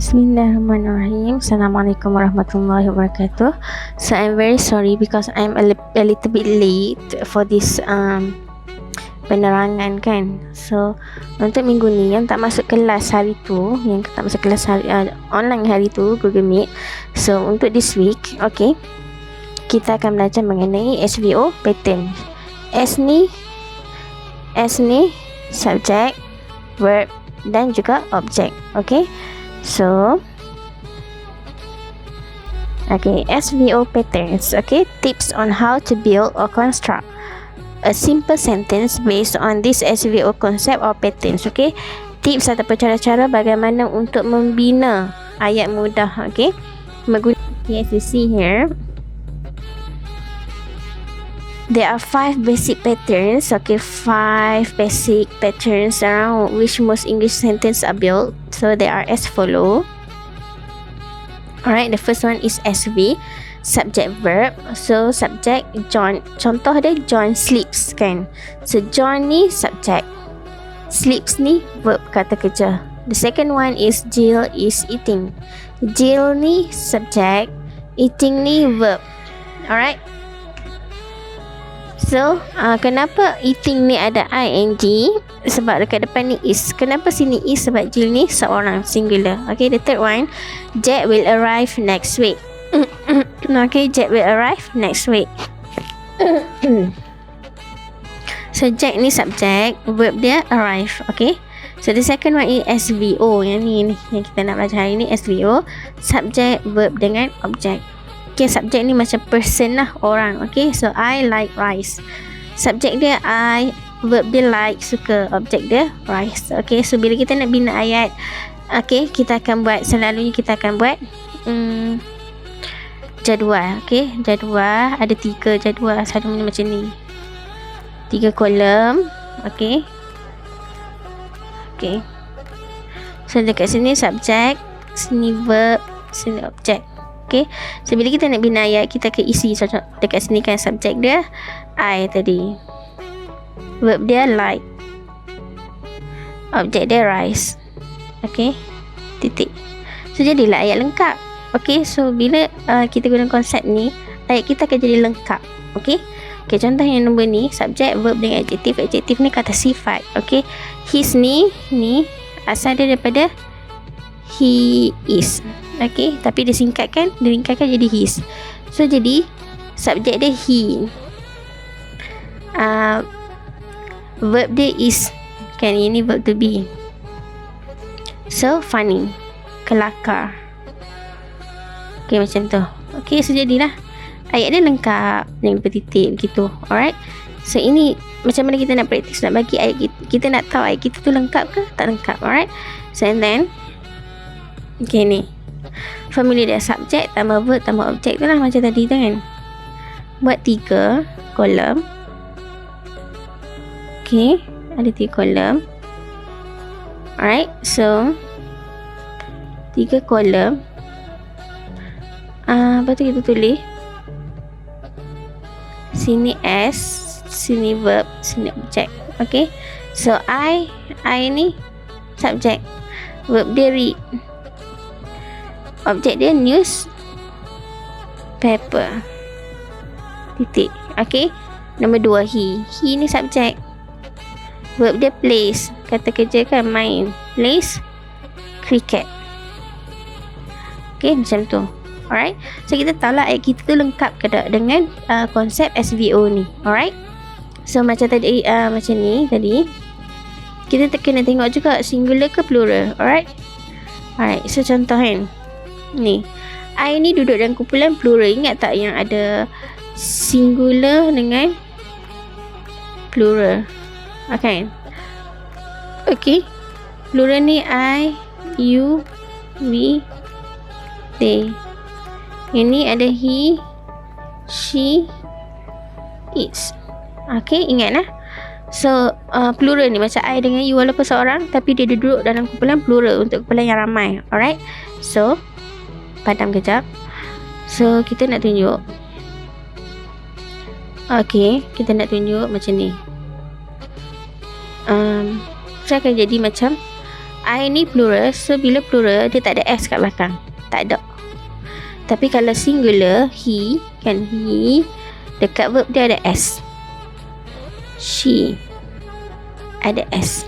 Bismillahirrahmanirrahim. Assalamualaikum warahmatullahi wabarakatuh. So I'm very sorry because I'm a little bit late for this penerangan kan. So untuk minggu ni yang tak masuk kelas hari tu, yang tak masuk kelas hari online hari tu, Google Meet. So untuk this week, okay, kita akan belajar mengenai SVO pattern. S ni subject, verb dan juga object. Okay. So, okay, SVO patterns. Okay, tips on how to build or construct a simple sentence based on this SVO concept or patterns. Okay, tips ataupun cara-cara bagaimana untuk membina ayat mudah. Okay, as you see here, there are 5 basic patterns. Okay, 5 basic patterns around which most English sentences are built. So they are as follow. Alright, the first one is SV, subject verb. So subject John, contoh dia John sleeps kan. So John ni subject, sleeps ni verb, kata kerja. The second one is Jill is eating. Jill ni subject, eating ni verb. Alright. So, kenapa eating ni ada ing? Sebab dekat depan ni is. Kenapa sini is? Sebab Jill ni seorang, singular. Okay, the third one, Jack will arrive next week. Okay, Jack will arrive next week. So, Jack ni subject, verb dia arrive. Okay, so the second one is SVO. Yang ni yang kita nak belajar hari ni, SVO, subject, verb dengan object. Okay, subjek ni macam person lah, orang. Okay, so I like rice. Subjek dia I, verb dia like, suka. Objek dia rice. Okay, so bila kita nak bina ayat, okay, kita akan buat, selalunya kita akan buat jadual. Okay, jadual. Ada 3 jadual. Satu macam ni, 3 kolom. Okay, okay. So dekat sini subjek, sini verb, sini objek. Okay, so bila kita nak bina ayat, kita akan isi dekat sini kan, subjek dia I tadi, verb dia like, objek dia rice. Okay, titik. So jadilah ayat lengkap. Okay, so bila kita guna konsep ni, ayat kita akan jadi lengkap. Okay, okay, contoh yang nombor ni, subjek, verb dengan adjektif. Adjektif ni kata sifat. Okay, his ni asal dia daripada he is. Okay, tapi diringkatkan jadi his. So jadi subjek dia he, verb dia is kan, ini verb to be. So funny, kelakar. Okay, macam tu. Okay, so jadilah ayat dia lengkap yang bertitik begitu. Alright, so ini macam mana kita nak praktis, nak bagi ayat kita nak tahu ayat kita tu lengkap ke tak lengkap. Alright, so and then okay, ni formula dia subjek tambah verb tambah objek tu lah, macam tadi tu kan. Buat 3 kolom. Okay, ada 3 kolom. Alright, so 3 kolom. Lepas tu kita tulis sini S, sini verb, sini objek. Okay, so I ni subjek, verb dia read, objek dia news paper, titik. Okay, nombor 2 he ni subjek, verb dia plays, kata kerja kan, main, plays cricket. Okay, macam tu. Alright, so kita tahu lah ayat kita tu lengkap ke tak dengan konsep SVO ni. Alright, so macam tadi, macam ni tadi, kita kena tengok juga singular ke plural. Alright, so contoh kan, ni I ni duduk dalam kumpulan plural. Ingat tak yang ada singular dengan plural? Okay, okay, plural ni I, you, we, they. Ini ada he, she, it. Okay, ingat lah. So plural ni macam I dengan you, walaupun seorang tapi dia duduk dalam kumpulan plural, untuk kumpulan yang ramai. Alright, so padam kejap. So kita nak tunjuk, okay, kita nak tunjuk macam ni. Saya akan jadi macam I ni plural. So bila plural, dia tak ada S kat belakang. Tak ada. Tapi kalau singular, he, kan, he, dekat verb dia ada S. She ada S.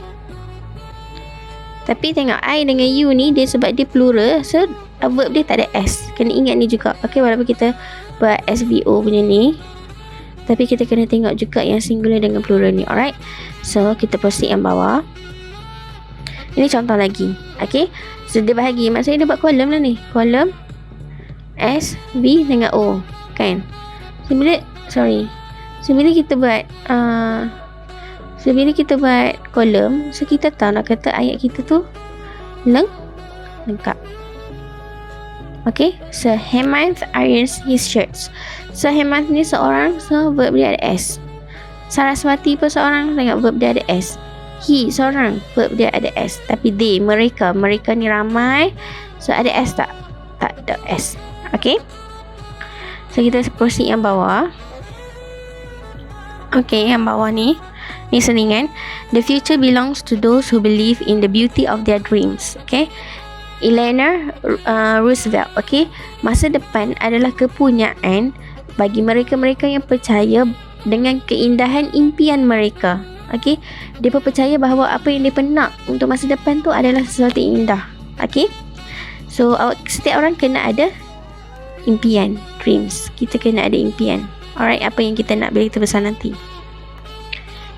Tapi tengok I dengan you ni, dia sebab dia plural, so verb dia tak ada S. Kena ingat ni juga. Okay, walaupun kita buat SVO punya ni, tapi kita kena tengok juga yang singular dengan plural ni. Alright, so kita proceed yang bawah. Ini contoh lagi. Okay, so dia bahagi, maksudnya dia buat kolom lah ni. Kolom S, V dengan O, kan? So bila kita buat kolom, so kita tahu nak kata ayat kita tu lengkap. Okay, so Hemant irons his shirts. So Hemant ni seorang, so verb dia ada S. Saraswati pun seorang, dengan verb dia ada S. He seorang, verb dia ada S. Tapi they, mereka ni ramai, so ada S tak? Tak ada S. Okay, so kita proceed yang bawah. Okay, yang bawah ni seningan. The future belongs to those who believe in the beauty of their dreams. Okay, Eleanor Roosevelt. Okay, masa depan adalah kepunyaan bagi mereka-mereka yang percaya dengan keindahan impian mereka. Okay, dia percaya bahawa apa yang dia nak untuk masa depan tu adalah sesuatu yang indah. Okay, so setiap orang kena ada impian, dreams. Kita kena ada impian. Alright, apa yang kita nak bila kita besar nanti.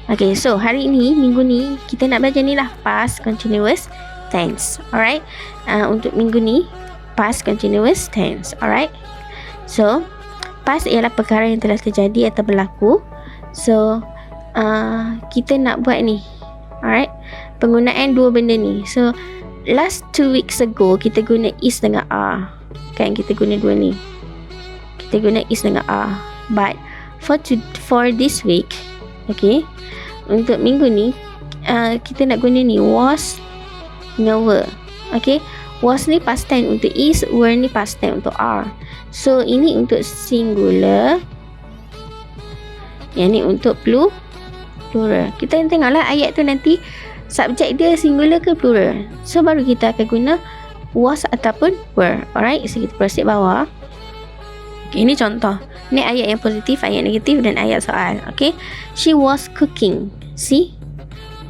Okay, so hari ni, minggu ni, kita nak belajar ni lah past continuous tense. Alright, untuk minggu ni past continuous tense. Alright, so past ialah perkara yang telah terjadi atau berlaku. So kita nak buat ni. Alright, penggunaan dua benda ni. So last 2 weeks ago kita guna is dengan are, kan? Kita guna dua ni, kita guna is dengan are. But for this week, okay, untuk minggu ni kita nak guna ni was dengan were. Okay, was ni past tense untuk is, were ni past tense untuk are. So ini untuk singular, yang ni untuk plural. Kita tengoklah ayat tu nanti subjek dia singular ke plural. So baru kita akan guna was ataupun were. Alright, so kita proceed bawah. Okay, ini contoh. Ini ayat yang positif, ayat negatif dan ayat soal. Okay, she was cooking. See,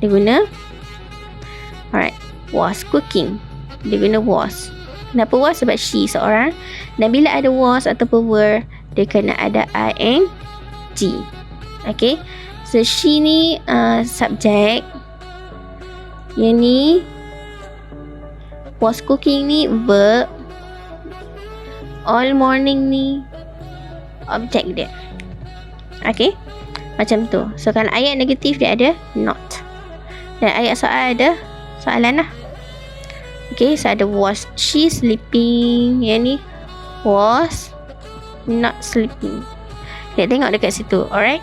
dia guna alright, was cooking, dia guna was. Kenapa was? Sebab she seorang, dan bila ada was ataupun were, dia kena ada ing. Okay, so she ni subjek, yang ni was cooking ni verb, all morning ni objek dia. Okay, macam tu. So kalau ayat negatif dia ada not, dan ayat soal ada soalan lah. Okay, so ada was she sleeping, yang ni was not sleeping. Kita tengok dekat situ. Alright,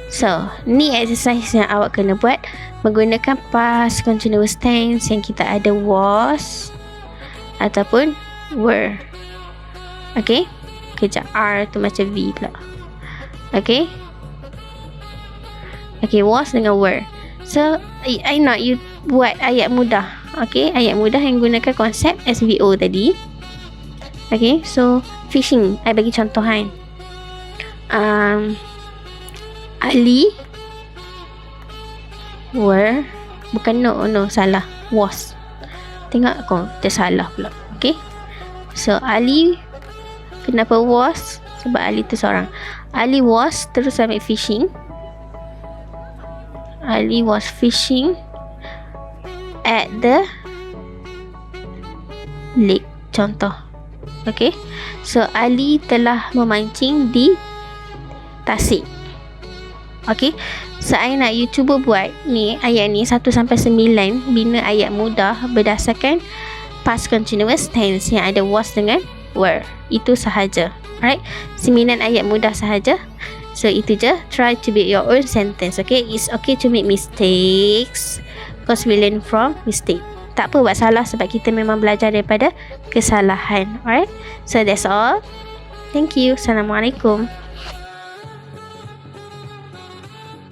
so ni exercise yang awak kena buat menggunakan past continuous tense yang kita ada was ataupun were. Okay, kejap, R tu macam V pula. Okay, okay, was dengan were. So I nak you buat ayat mudah. Okay, ayat mudah yang gunakan konsep SVO tadi. Okay, so fishing, I bagi contoh kan. Ali were, bukan no, salah, was. Tengok aku tersalah pula. Okay, so Ali, kenapa was? Sebab Ali tu seorang. Ali was, terus ambil fishing. Ali was fishing at the lake. Contoh. Okay, so Ali telah memancing di tasik. Okay, so I nak you cuba buat ni ayat ni 1 sampai 9, bina ayat mudah berdasarkan past continuous tense yang ada was dengan were. Itu sahaja. Alright, 9 ayat mudah sahaja. So itu je. Try to build your own sentence. Okay, it's okay to make mistakes because we learn from mistake. Tak apa buat salah sebab kita memang belajar daripada kesalahan. Alright, so that's all. Thank you. Assalamualaikum.